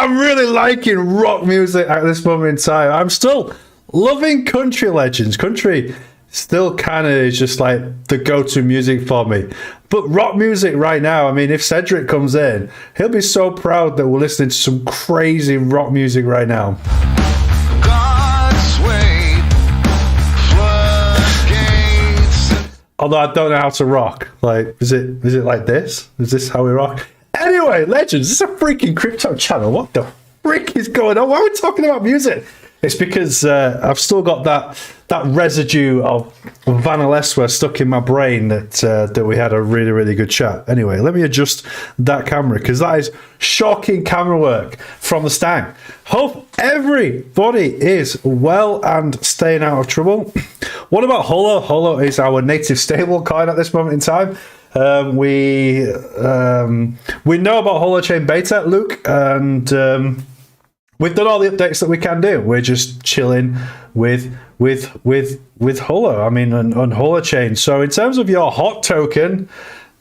I'm really liking rock music at this moment in time. I'm still loving country legends. Country still kind of is just like the go-to music for me. But rock music right now, I mean, if Cedric comes in, he'll be so proud that we're listening to some crazy rock music right now. Although I don't know how to rock. Like, is it like this? Is this how we rock? Anyway, legends, this is a freaking crypto channel. What the frick is going on? Why are we talking about music? It's because I've still got that residue of Vanilla stuck in my brain that we had a really, really good chat. Anyway, let me adjust that camera because that is shocking camera work from the Stang. Hope everybody is well and staying out of trouble. What about Holo? Holo is our native stable coin at this moment in time. We know about Holochain beta, Luke, and we've done all the updates that we can do. We're just chilling with Holo. I mean, on Holochain. So in terms of your hot token,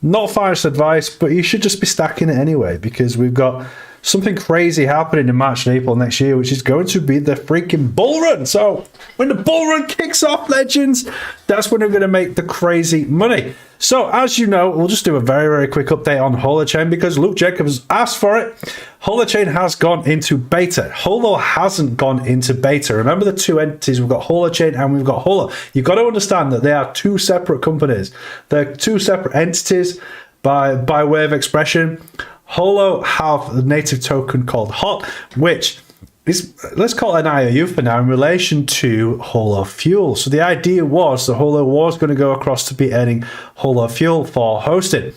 not financial advice, but you should just be stacking it anyway because we've got something crazy happening in March and April next year, which is going to be the freaking bull run. So when the bull run kicks off, legends, that's when we're going to make the crazy money. So as you know, we'll just do a very, very quick update on Holochain because Luke Jacobs asked for it. Holochain has gone into beta. Holo hasn't gone into beta. Remember the two entities, we've got Holochain and we've got Holo. You've got to understand that they are two separate companies. They're two separate entities by way of expression. Holo have a native token called HOT, which is, let's call it an IOU for now in relation to Holo Fuel. So the idea was that Holo was going to go across to be earning Holo Fuel for hosting.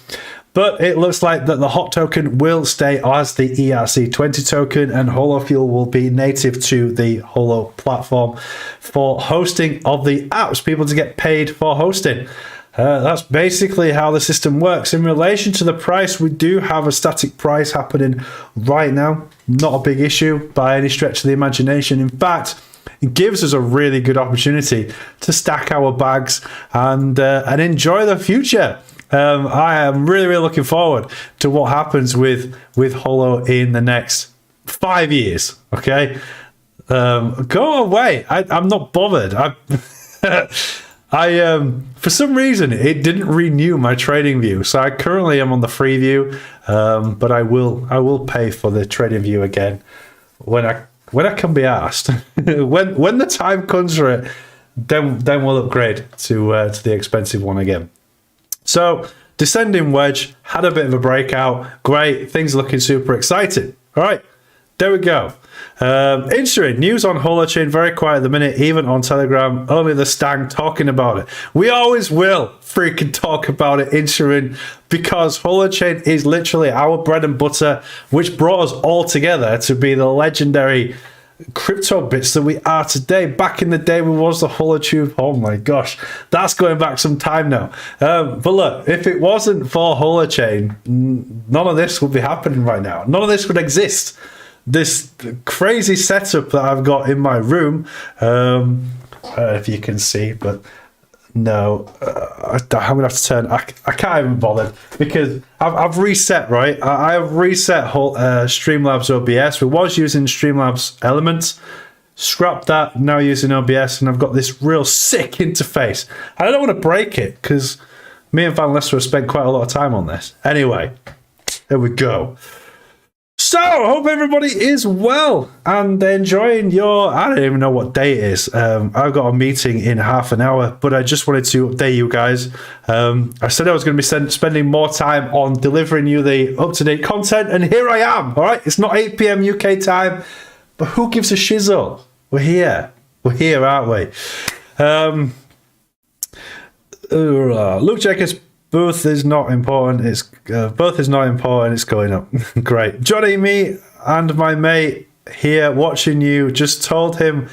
But it looks like that the HOT token will stay as the ERC20 token and Holo Fuel will be native to the Holo platform for hosting of the apps, people to get paid for hosting. That's basically how the system works. In relation to the price, we do have a static price happening right now. Not a big issue by any stretch of the imagination. In fact, it gives us a really good opportunity to stack our bags and enjoy the future. I am really, really looking forward to what happens with Holo in the next 5 years. Okay, go away. I'm not bothered. For some reason, it didn't renew my trading view, so I currently am on the free view, but I will pay for the trading view again when I can be asked. when the time comes for it, then we'll upgrade to the expensive one again. So descending wedge had a bit of a breakout. Great, things are looking super exciting. All right, there we go. Interesting news on Holochain, very quiet at the minute, even on Telegram. Only the Stang talking about it. We always will freaking talk about it, Interesting, because Holochain is literally our bread and butter, which brought us all together to be the legendary CryptoBits that we are today. Back in the day, we was the Holotube. Oh my gosh, that's going back some time now. But look, if it wasn't for Holochain, none of this would be happening right now. None of this would exist. This crazy setup that I've got in my room, if you can see, but no, I'm gonna have to turn. I can't even bother because I've reset. Right, I have reset Streamlabs OBS. We was using Streamlabs Elements, scrapped that. Now using OBS, and I've got this real sick interface. I don't want to break it because me and Van Lester have spent quite a lot of time on this. Anyway, there we go. So, hope everybody is well and enjoying your, I don't even know what day it is. I've got a meeting in half an hour, but I just wanted to update you guys. I said I was going to be spending more time on delivering you the up-to-date content, and here I am, all right? It's not 8 p.m. UK time, but who gives a shizzle? We're here. We're here, aren't we? Luke Jacobs. Both is not important. It's going up. Great. Johnny, me, and my mate here watching you. Just told him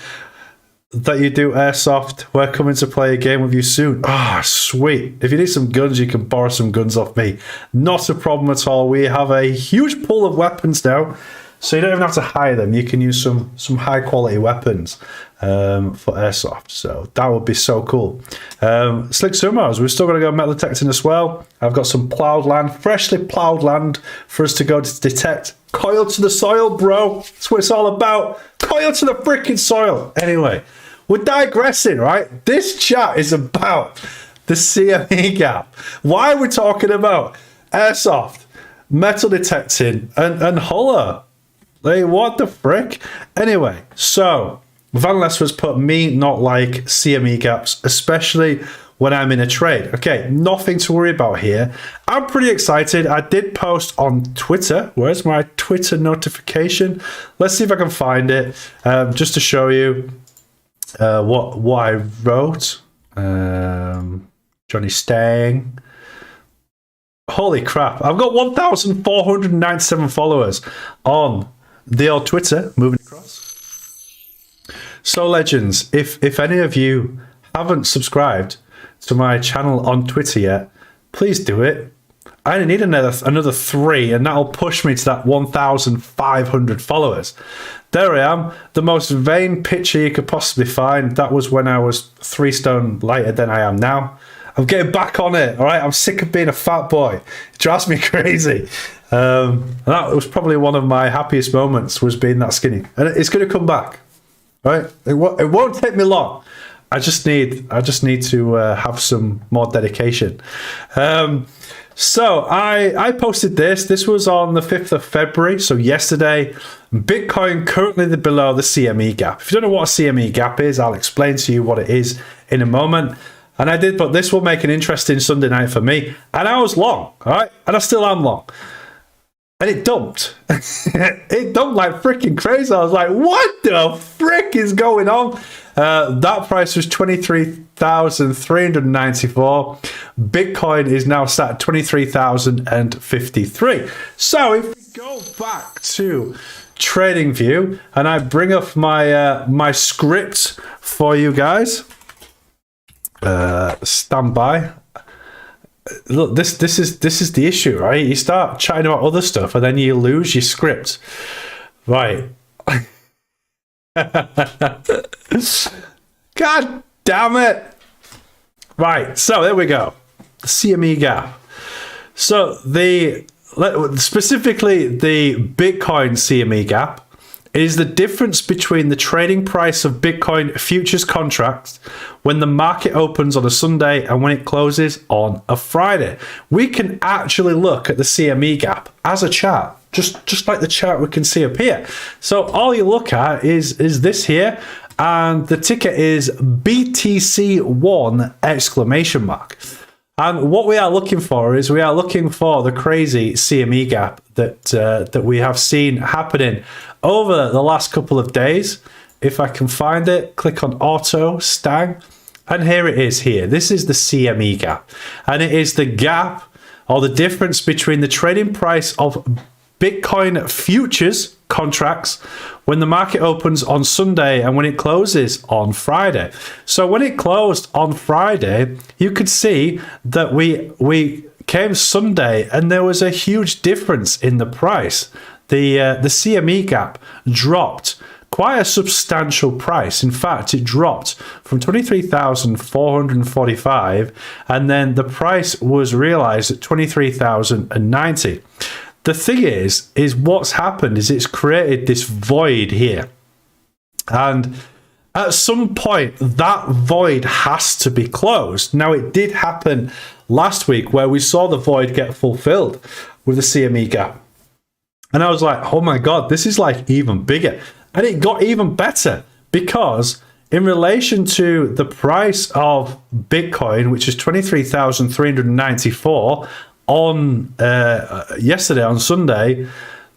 that you do airsoft. We're coming to play a game with you soon. Ah, sweet. If you need some guns, you can borrow some guns off me. Not a problem at all. We have a huge pool of weapons now, so you don't even have to hire them. You can use some high quality weapons. for airsoft. So that would be so cool. Slick Sumos, we're still going to go metal detecting as well. I've got some plowed land, freshly plowed land for us to go to detect. Coil to the soil, bro. That's what it's all about. Coil to the freaking soil. Anyway, we're digressing, right? This chat is about the CME gap. Why are we talking about airsoft, metal detecting, and holo? Like, what the frick? Anyway, so Van Lesser's put me not like CME gaps, especially when I'm in a trade. Okay, nothing to worry about here. I'm pretty excited. I did post on Twitter. Where's my Twitter notification? Let's see if I can find it, just to show you what I wrote. Jonny Stang. Holy crap. I've got 1,497 followers on the old Twitter, moving across. So legends, if any of you haven't subscribed to my channel on Twitter yet, please do it. I only need another 3, and that'll push me to that 1,500 followers. There I am, the most vain picture you could possibly find. That was when I was 3 stone lighter than I am now. I'm getting back on it, all right? I'm sick of being a fat boy. It drives me crazy. That was probably one of my happiest moments, was being that skinny. And it's going to come back, right? It won't take me long. I just need to have some more dedication. So I posted this. This was on the 5th of February, so yesterday. Bitcoin currently below the CME gap. If you don't know what a CME gap is, I'll explain to you what it is in a moment. And I did, but this will make an interesting Sunday night for me. And I was long, all right? And I still am long. And it dumped. It dumped like freaking crazy. I was like, what the frick is going on? That price was 23,394. Bitcoin is now sat at 23,053. So if we go back to TradingView and I bring up my my script for you guys, stand by. Look, this is the issue, right? You start chatting about other stuff and then you lose your script, right? God damn it! Right, so there we go. The CME gap. So specifically the Bitcoin CME gap is the difference between the trading price of Bitcoin futures contracts when the market opens on a Sunday and when it closes on a Friday. We can actually look at the CME gap as a chart, just like the chart we can see up here. So all you look at is this here, and the ticker is BTC1 exclamation mark. And what we are looking for is we are looking for the crazy CME gap that we have seen happening over the last couple of days. If I can find it, click on Auto Stang, and here it is here. This is the CME gap, and it is the gap or the difference between the trading price of Bitcoin futures contracts when the market opens on Sunday and when it closes on Friday. So when it closed on Friday, you could see that we came Sunday and there was a huge difference in the price. The CME gap dropped quite a substantial price. In fact, it dropped from 23,445 and then the price was realized at 23,090. The thing is what's happened is it's created this void here. And at some point, that void has to be closed. Now, it did happen last week where we saw the void get fulfilled with the CME gap. And I was like, oh my God, this is like even bigger. And it got even better because in relation to the price of Bitcoin, which is 23,394, on yesterday, on Sunday,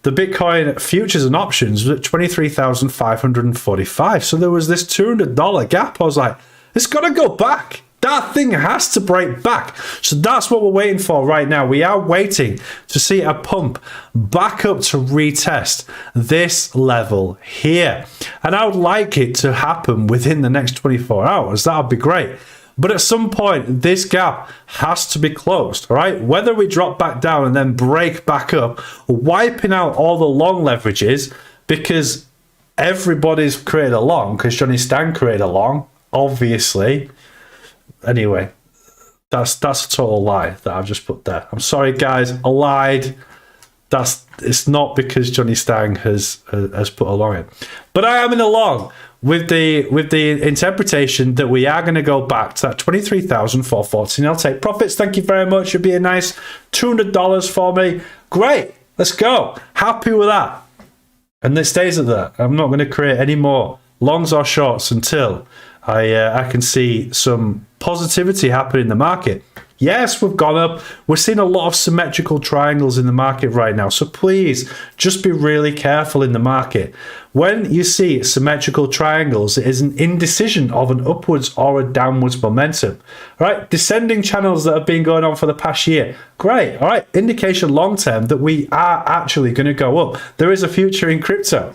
the Bitcoin futures and options was at 23,545. So there was this $200 gap. I was like, it's got to go back. That thing has to break back. So that's what we're waiting for right now. We are waiting to see a pump back up to retest this level here. And I would like it to happen within the next 24 hours. That would be great. But at some point, this gap has to be closed, all right? Whether we drop back down and then break back up, wiping out all the long leverages, because everybody's created a long because Jonny Stang created a long, obviously. Anyway, that's a total lie that I've just put there. I'm sorry, guys, I lied. It's not because Jonny Stang has put a long in, but I am in a long with the interpretation that we are going to go back to that 23,414. I'll take profits. Thank you very much. It'd be a nice $200 for me. Great, let's go. Happy with that, and it stays at that. I'm not going to create any more longs or shorts until I can see some positivity happen in the market. Yes, we've gone up. We're seeing a lot of symmetrical triangles in the market right now. So please just be really careful in the market. When you see symmetrical triangles, it is an indecision of an upwards or a downwards momentum. All right, descending channels that have been going on for the past year. Great. All right, indication long term that we are actually going to go up. There is a future in crypto.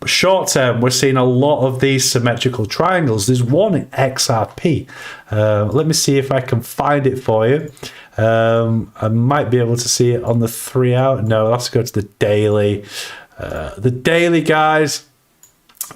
Short term, we're seeing a lot of these symmetrical triangles. There's one in XRP. Let me see if I can find it for you. I might be able to see it on the 3 hour. No, let's go to the daily. The daily, guys.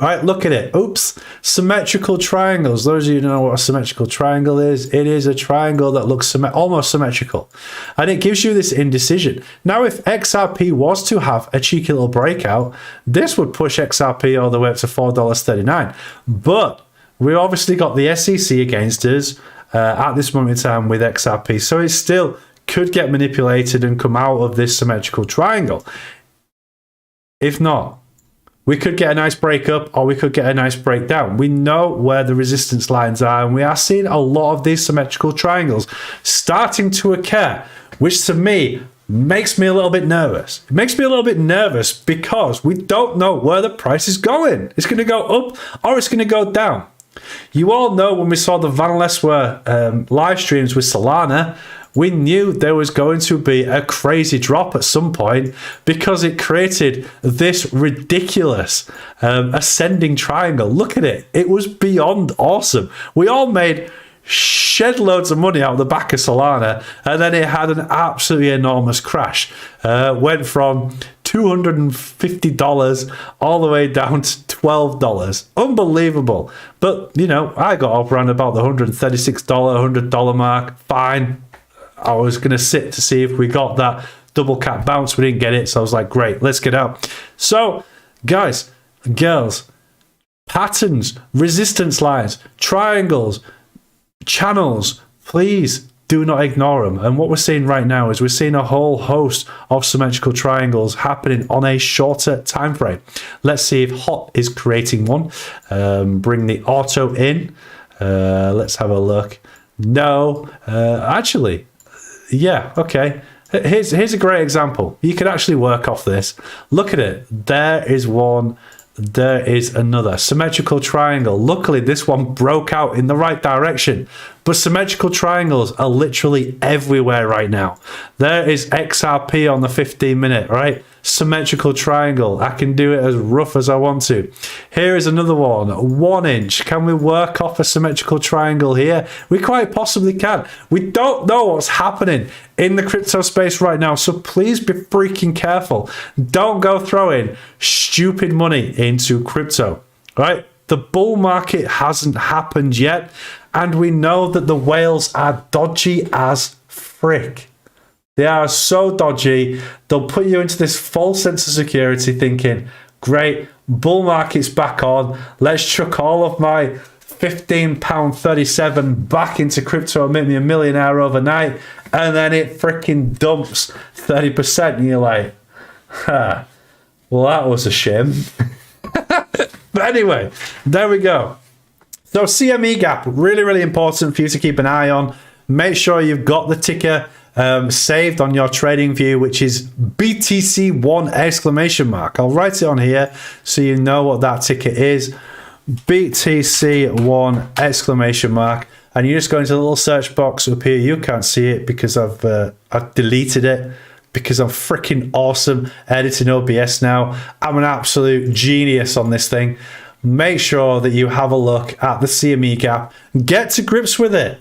All right, look at it. Oops. Symmetrical triangles. Those of you who know what a symmetrical triangle is, it is a triangle that looks almost symmetrical. And it gives you this indecision. Now, if XRP was to have a cheeky little breakout, this would push XRP all the way up to $4.39. But we obviously got the SEC against us at this moment in time with XRP. So it still could get manipulated and come out of this symmetrical triangle. If not, we could get a nice breakup or we could get a nice breakdown. We know where the resistance lines are, and we are seeing a lot of these symmetrical triangles starting to occur, which to me makes me a little bit nervous. It makes me a little bit nervous because we don't know where the price is going. It's going to go up or it's going to go down. You all know when we saw the Van Leswer live streams with Solana, we knew there was going to be a crazy drop at some point because it created this ridiculous ascending triangle. Look at it. It was beyond awesome. We all made shed loads of money out of the back of Solana, and then it had an absolutely enormous crash. Went from $250 all the way down to $12. Unbelievable. But, you know, I got up around about the $136, $100 mark. Fine. I was going to sit to see if we got that double cap bounce. We didn't get it. So I was like, great, let's get out. So, guys, girls, patterns, resistance lines, triangles, channels, please do not ignore them. And what we're seeing right now is we're seeing a whole host of symmetrical triangles happening on a shorter time frame. Let's see if HOT is creating one. Bring the auto in. Let's have a look. No, actually, yeah, okay. Here's a great example. You can actually work off this. Look at it. There is one. There is another symmetrical triangle. Luckily, this one broke out in the right direction. But symmetrical triangles are literally everywhere right now. There is XRP on the 15-minute, right? Symmetrical triangle. I can do it as rough as I want to. Here is another one, 1 inch. Can we work off a symmetrical triangle here? We quite possibly can. We don't know what's happening in the crypto space right now, so please be freaking careful. Don't go throwing stupid money into crypto, right? The bull market hasn't happened yet, and we know that the whales are dodgy as frick. They are so dodgy. They'll put you into this false sense of security thinking, great, bull market's back on. Let's chuck all of my £15.37 back into crypto and make me a millionaire overnight. And then it freaking dumps 30%. And you're like, huh, well, that was a shame. But anyway, there we go. So CME gap, really, really important for you to keep an eye on. Make sure you've got the ticker saved on your trading view, which is BTC1 exclamation mark. I'll write it on here so you know what that ticker is. BTC1 exclamation mark. And you just go into the little search box up here. You can't see it because I've deleted it because I'm freaking awesome editing OBS now. I'm an absolute genius on this thing. Make sure that you have a look at the CME gap. Get to grips with it.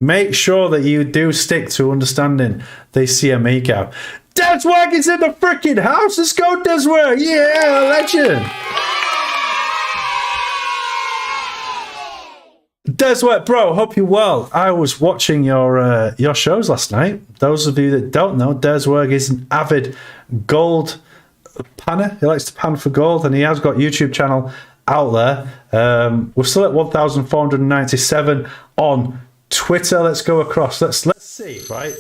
Make sure that you do stick to understanding the CME gap. Deswag is in the freaking house. Let's go, Deswag. Yeah, legend. Deswag, bro, hope you're well. I was watching your shows last night. Those of you that don't know, Deswag is an avid gold panner. He likes to pan for gold, and he has got a YouTube channel out there. We're still at 1,497 on Twitter. Let's go across. Let's see, right?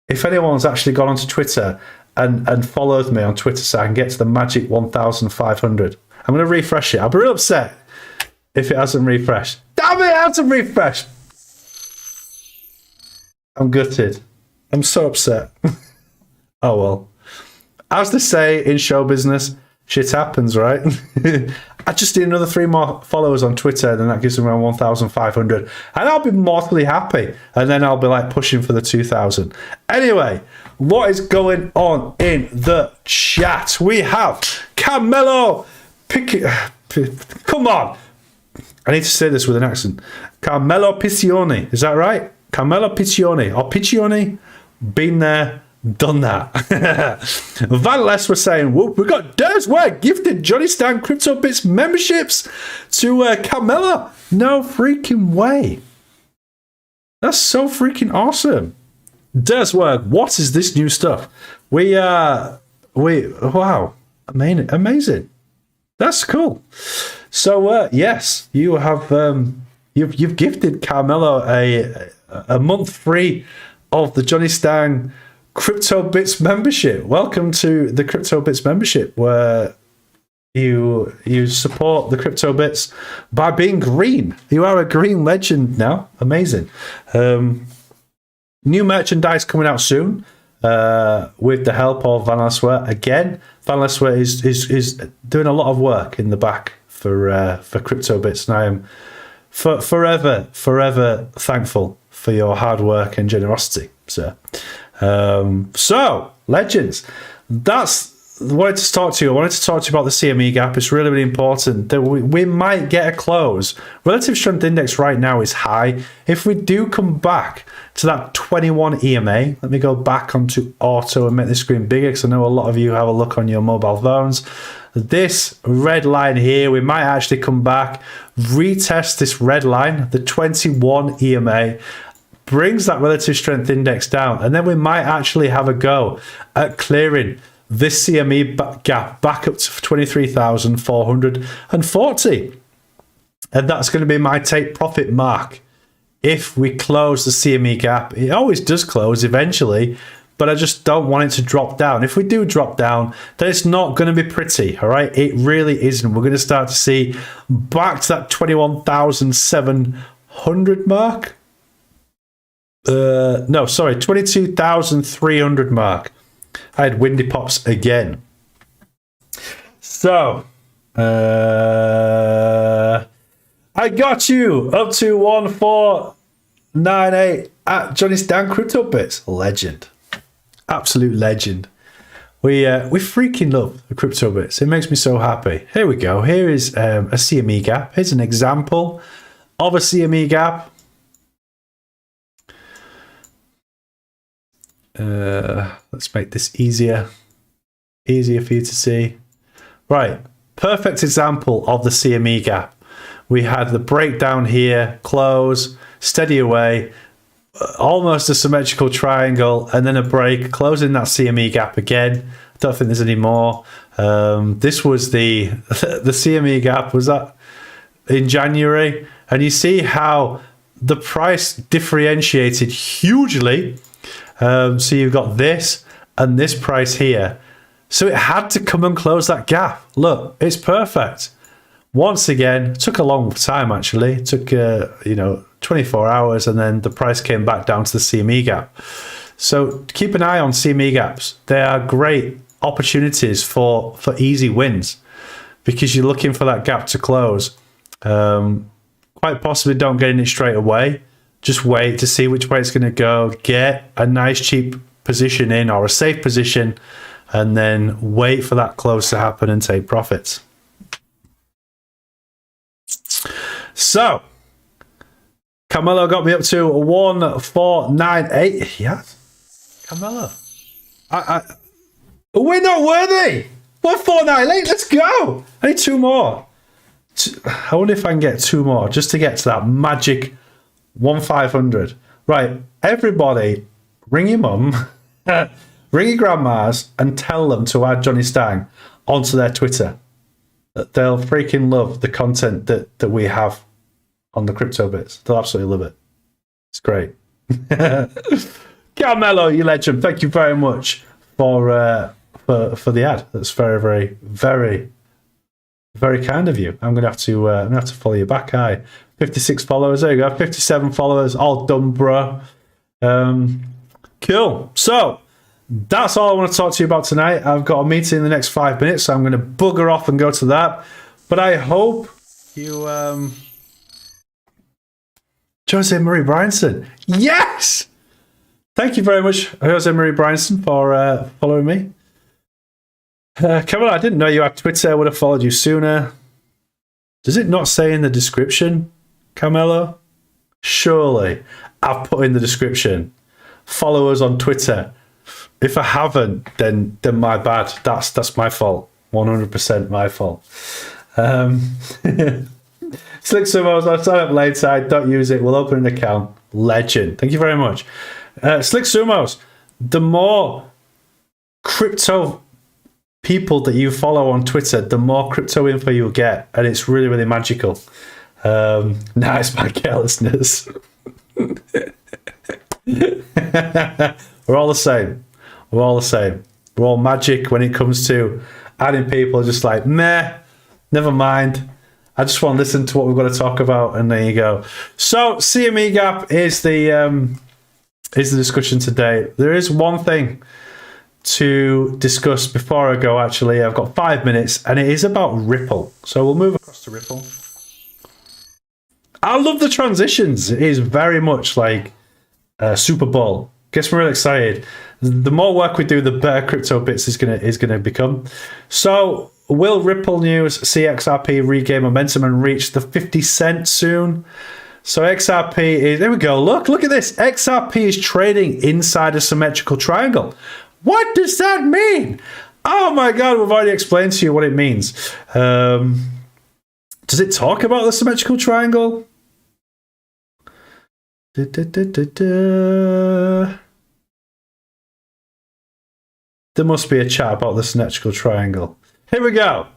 If anyone's actually gone onto Twitter and followed me on Twitter so I can get to the magic 1,500. I'm going to refresh it. I'll be real upset if it hasn't refreshed. Damn it, it hasn't refreshed. I'm gutted. I'm so upset. Oh well. As they say in show business, shit happens, right? I just need another 3 more followers on Twitter, then that gives them around 1,500. And I'll be mortally happy. And then I'll be like pushing for the 2,000. Anyway, what is going on in the chat? We have Carmelo come on. I need to say this with an accent. Carmelo Piccioni. Is that right? Carmelo Piccioni. Or Piccioni? Been there. Done that. Vanless was saying, whoop, we got Deswag gifted Jonny Stang CryptoBits memberships to Carmelo. No freaking way. That's so freaking awesome. Deswag, what is this new stuff? Wow, amazing. That's cool. So yes, you have you've gifted Carmelo a month free of the Jonny Stang CryptoBits membership. Welcome to the CryptoBits membership, where you support the CryptoBits by being green. You are a green legend now. Amazing. New merchandise coming out soon with the help of Van Lasware. Again, Van Lasware is doing a lot of work in the back for CryptoBits, and I am forever thankful for your hard work and generosity, sir. So, legends, that's what I wanted to talk to you. I wanted to talk to you about the CME gap. It's really, really important that we might get a close. Relative strength index right now is high. If we do come back to that 21 EMA, let me go back onto auto and make the screen bigger, because I know a lot of you have a look on your mobile phones. This red line here, we might actually come back, retest this red line, the 21 EMA, brings that relative strength index down, and then we might actually have a go at clearing this CME gap back up to 23,440. And that's going to be my take profit mark if we close the CME gap. It always does close eventually, but I just don't want it to drop down. If we do drop down, then it's not going to be pretty, all right? It really isn't. We're going to start to see back to that 21,700 mark. No, sorry, 22,300 mark. I had windy pops again. So, I got you up to 1498 at Jonny Stang CryptoBits. Legend. Absolute legend. We freaking love the CryptoBits. It makes me so happy. Here we go. Here is a CME gap. Here's an example of a CME gap. Let's make this easier for you to see. Right, perfect example of the CME gap. We had the breakdown here, close, steady away, almost a symmetrical triangle, and then a break, closing that CME gap again. I don't think there's any more. This was the CME gap, was that in January? And you see how the price differentiated hugely. So you've got this and this price here. So it had to come and close that gap. Look, it's perfect. Once again, it took a long time actually. It took 24 hours, and then the price came back down to the CME gap. So keep an eye on CME gaps. They are great opportunities for easy wins, because you're looking for that gap to close. Quite possibly don't get in it straight away. Just wait to see which way it's going to go. Get a nice cheap position in, or a safe position, and then wait for that close to happen and take profits. So, Carmelo got me up to 1498. Yes, Carmelo. We're not worthy. We're 498. Let's go. I need 2 more. I wonder if I can get 2 more just to get to that magic 1,500. Right, everybody, ring your mum, ring your grandmas, and tell them to add Jonny Stang onto their Twitter. They'll freaking love the content that we have on the CryptoBits. They'll absolutely love it. It's great. Carmelo, you legend. Thank you very much for the ad. That's very, very, very, very kind of you. I'm gonna have to follow you back. 56 followers. There you go. 57 followers. All done, bro. Cool. So that's all I want to talk to you about tonight. I've got a meeting in the next 5 minutes, so I'm going to bugger off and go to that. But I hope you... Jose Marie Bryanson. Yes! Thank you very much, Jose Marie Bryanson, for following me. Come on, I didn't know you had Twitter. I would have followed you sooner. Does it not say in the description, Carmelo? Surely. I've put in the description. Follow us on Twitter. If I haven't, then my bad. That's my fault. 100% my fault. Slick Sumos, I'll sign up late side. Don't use it. We'll open an account. Legend. Thank you very much. Slick Sumos, the more crypto people that you follow on Twitter, the more crypto info you'll get. And it's really, really magical. Nice, my carelessness. We're all the same. We're all the same. We're all magic when it comes to adding people. Just like, meh, never mind. I just want to listen to what we've got to talk about, and there you go. So CME gap is the discussion today. There is one thing to discuss before I go. Actually, I've got 5 minutes, and it is about Ripple. So we'll move across to Ripple. I love the transitions. It is very much like Super Bowl. Guess we're really excited. The more work we do, the better CryptoBits is gonna become. So will Ripple news see XRP regain momentum and reach the 50 cent soon? So XRP is, there we go. Look at this. XRP is trading inside a symmetrical triangle. What does that mean? Oh my God, we've already explained to you what it means. Does it talk about the symmetrical triangle? There must be a chat about the symmetrical triangle. Here we go.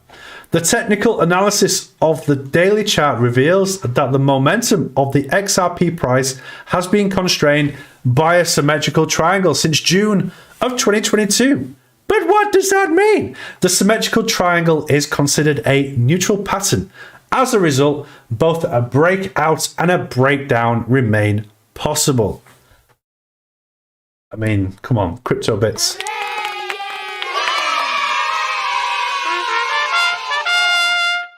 The technical analysis of the daily chart reveals that the momentum of the XRP price has been constrained by a symmetrical triangle since June of 2022. But what does that mean? The symmetrical triangle is considered a neutral pattern. As a result, both a breakout and a breakdown remain possible. I mean, come on, CryptoBits.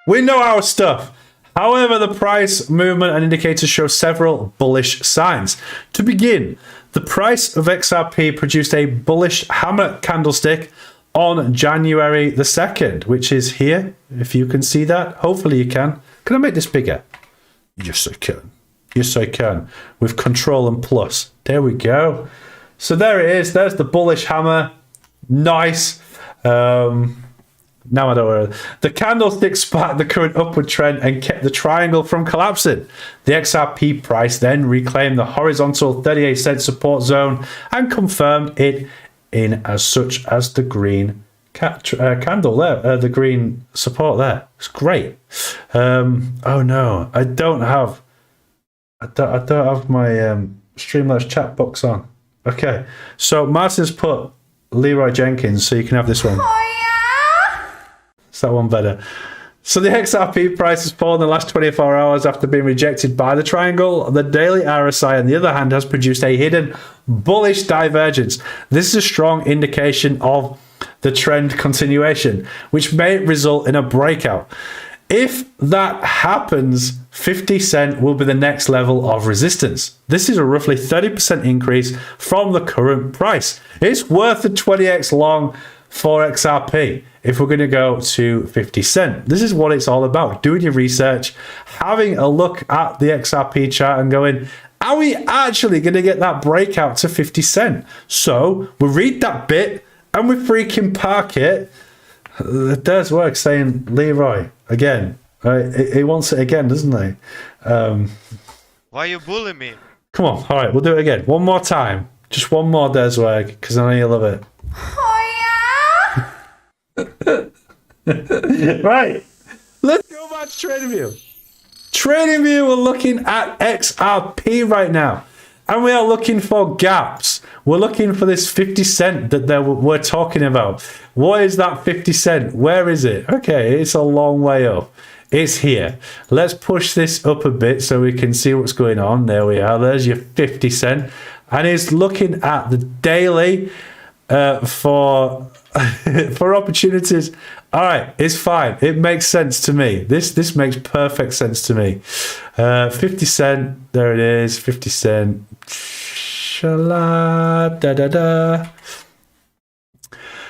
We know our stuff. However, the price movement and indicators show several bullish signs. To begin, the price of XRP produced a bullish hammer candlestick on January the 2nd, which is here, if you can see that. Hopefully you can. Can I make this bigger? Yes, I can. Yes, I can. With Control and Plus. There we go. So there it is. There's the bullish hammer. Nice. Now I don't know. The candlestick sparked the current upward trend and kept the triangle from collapsing. The XRP price then reclaimed the horizontal 38 cent support zone and confirmed it in as such as the green candle there, the green support there. It's great. Oh no, I don't have my Streamlabs chat box on. Okay, so Martin's put Leroy Jenkins, so you can have this one. Is that one better? So the XRP price has fallen in the last 24 hours after being rejected by the triangle. The daily RSI, on the other hand, has produced a hidden bullish divergence. This is a strong indication of the trend continuation, which may result in a breakout. If that happens, 50 cent will be the next level of resistance. This is a roughly 30% increase from the current price. It's worth the 20x long for XRP if we're going to go to 50 cent. This is what it's all about. Doing your research, having a look at the XRP chart and going, Are we actually going to get that breakout to 50 cent? So we read that bit and we freaking park it. There's work saying Leroy again. He wants it again, doesn't he? Why you bully me? Come on. All right, we'll do it again. One more time. Just one more Deswag, because I know you love it. Oh, yeah. Right. Let's go back to TradingView. TradingView, we're looking at XRP right now. And we are looking for gaps. We're looking for this 50 cent that we're talking about. What is that 50 cent? Where is it? Okay, it's a long way up. It's here. Let's push this up a bit so we can see what's going on. There we are. There's your 50 cent. And it's looking at the daily for opportunities. All right, it's fine. It makes sense to me. This makes perfect sense to me. 50 cent. There it is. 50 cent. Shala, da da da.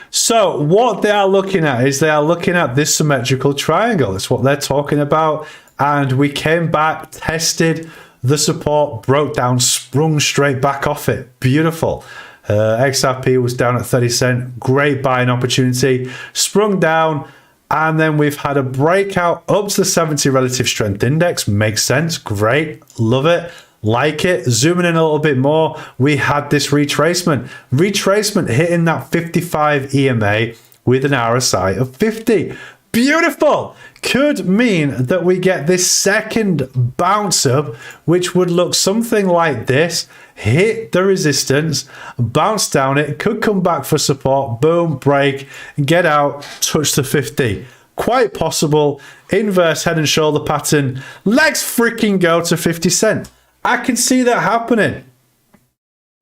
So what they are looking at is they are looking at this symmetrical triangle. That's what they're talking about. And we came back, tested the support, broke down, sprung straight back off it. Beautiful. XRP was down at 30 cent. Great buying opportunity. Sprung down. And then we've had a breakout up to the 70 relative strength index. Makes sense. Great. Love it. Like it. Zooming in a little bit more, we had this retracement. Retracement hitting that 55 EMA with an RSI of 50. Beautiful. Could mean that we get this second bounce up, which would look something like this. Hit the resistance, bounce down it, could come back for support, boom, break, get out, touch the 50. Quite possible. Inverse head and shoulder pattern. Let's freaking go to 50 cent. I can see that happening.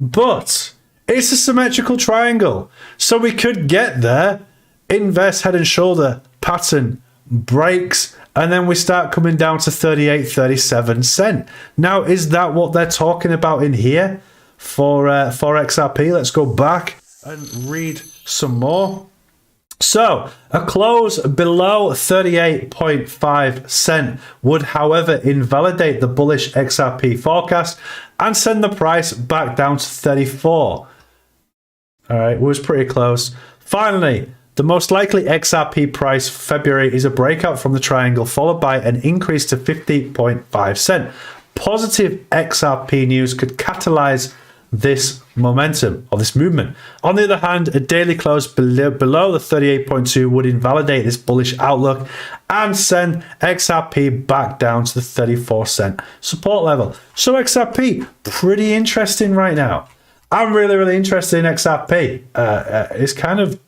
But it's a symmetrical triangle. So we could get there. Inverse head and shoulder pattern breaks. And then we start coming down to 38, 37 cent. Now, is that what they're talking about in here for XRP? Let's go back and read some more. So, a close below 38.5 cent would, however, invalidate the bullish XRP forecast and send the price back down to 34. All right, it was pretty close. Finally, the most likely XRP price for February is a breakout from the triangle, followed by an increase to 50.5 cent. Positive XRP news could catalyze this momentum or this movement. On the other hand, a daily close below the 38.2 would invalidate this bullish outlook and send XRP back down to the 34 cent support level. So XRP, pretty interesting right now. I'm really interested in XRP. It's kind of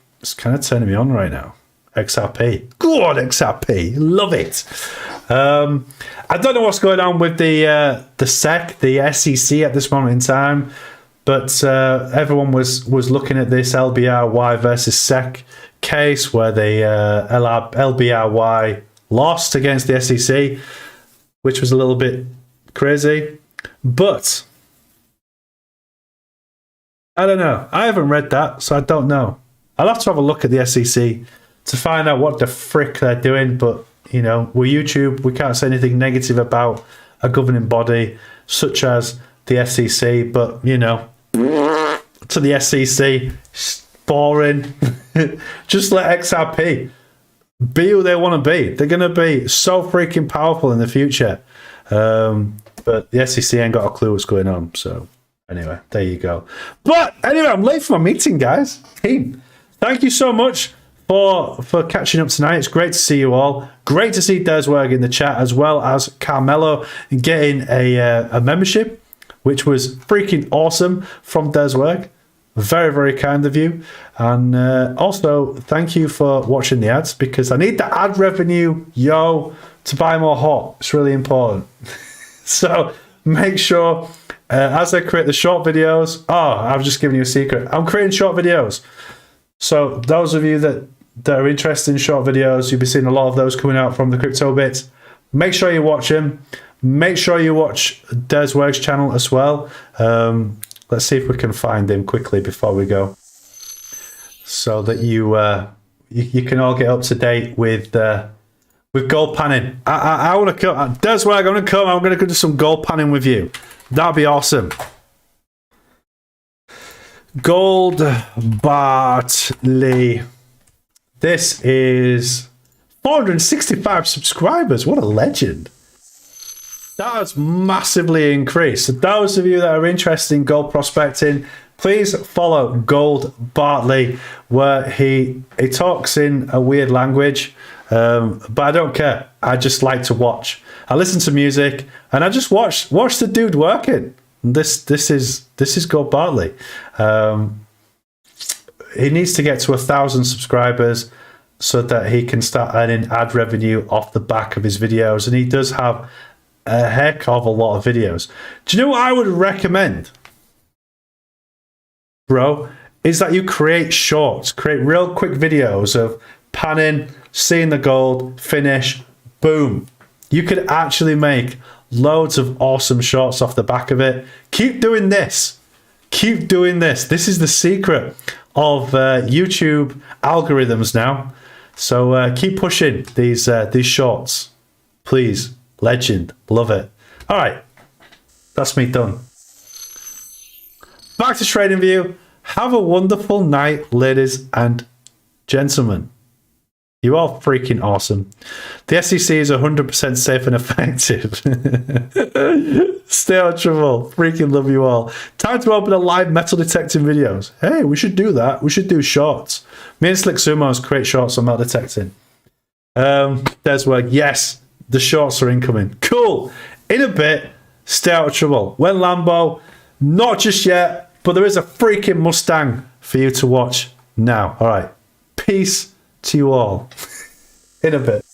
turning me on right now. XRP. Good XRP. Love it. I don't know what's going on with the SEC, the SEC at this moment in time, but everyone was looking at this LBRY versus SEC case where the LBRY lost against the SEC, which was a little bit crazy. But I don't know. I haven't read that, so I don't know. I'll have to have a look at the SEC to find out what the frick they're doing, but you know, we're YouTube, we can't say anything negative about a governing body such as the SEC, but you know, to the SEC, it's boring. Just let XRP be who they want to be. They're going to be so freaking powerful in the future. But the SEC ain't got a clue what's going on. So anyway, there you go. But anyway, I'm late for my meeting, guys. Team, thank you so much for catching up tonight. It's great to see you all. Great to see Desweg in the chat, as well as Carmelo getting a membership, which was freaking awesome from Desweg. Very kind of you. And also, thank you for watching the ads, because I need the ad revenue, to buy more HOT. It's really important. So make sure, as I create the short videos, I've just given you a secret. I'm creating short videos. So those of you that are interested in short videos, you'll be seeing a lot of those coming out from the CryptoBits. Make sure you watch them. Make sure you watch Desweg's channel as well. Let's see if we can find him quickly before we go, so that you can all get up to date with gold panning. I want to come, Desweg. I'm going to come. I'm going to do some gold panning with you. That'd be awesome. Gold Bartley. This is 465 subscribers. What a legend. That has massively increased. So those of you that are interested in gold prospecting, please follow Gold Bartley, where he talks in a weird language, but I don't care. I just like to watch. I listen to music and I just watch the dude working. This is Gold Bartley. He needs to get to 1,000 subscribers so that he can start earning ad revenue off the back of his videos, and he does have a heck of a lot of videos. Do you know what I would recommend, bro? Is that you create shorts, create real quick videos of panning, seeing the gold, finish, boom. You could actually make loads of awesome shorts off the back of it. Keep doing this. Keep doing this. This is the secret of YouTube algorithms now. So keep pushing these shorts, please. Legend. Love it. All right. That's me done. Back to TradingView. Have a wonderful night, ladies and gentlemen. You are freaking awesome. The SEC is 100% safe and effective. Stay out of trouble. Freaking love you all. Time to open a live metal detecting videos. Hey, we should do that. We should do shorts. Me and Slick Sumos create shorts on metal detecting. There's where, yes, the shorts are incoming. Cool. In a bit, stay out of trouble. When Lambo, not just yet, but there is a freaking Mustang for you to watch now. All right. Peace to you all. In a bit.